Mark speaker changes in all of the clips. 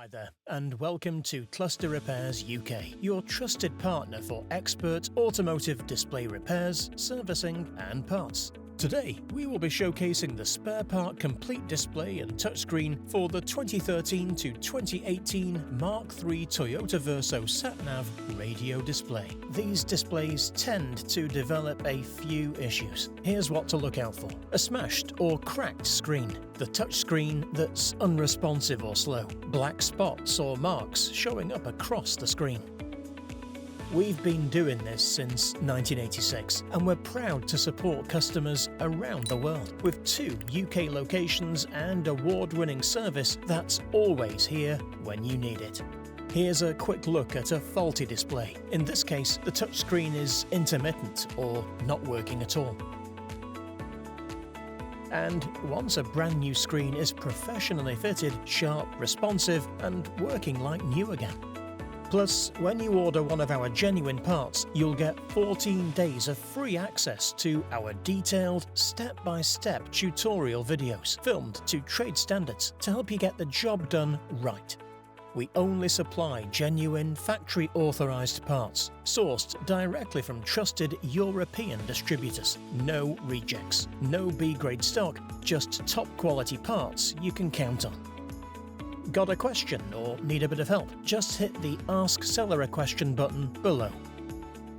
Speaker 1: Hi there, and welcome to Cluster Repairs UK, your trusted partner for expert automotive display repairs, servicing and parts. Today, we will be showcasing the spare part complete display and touchscreen for the 2013 to 2018 Mark III Toyota Verso Sat Nav radio display. These displays tend to develop a few issues. Here's what to look out for: a smashed or cracked screen, the touchscreen that's unresponsive or slow, black spots or marks showing up across the screen. We've been doing this since 1986, and we're proud to support customers around the world with 2 UK locations and award-winning service that's always here when you need it. Here's a quick look at a faulty display. In this case, the touchscreen is intermittent or not working at all. And once a brand new screen is professionally fitted, sharp, responsive, and working like new again. Plus, when you order one of our genuine parts, you'll get 14 days of free access to our detailed, step-by-step tutorial videos, filmed to trade standards to help you get the job done right. We only supply genuine, factory-authorized parts, sourced directly from trusted European distributors. No rejects, no B-grade stock, just top-quality parts you can count on. Got a question or need a bit of help? Just hit the Ask Seller a Question button below.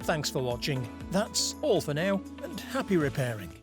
Speaker 1: Thanks for watching. That's all for now, and happy repairing.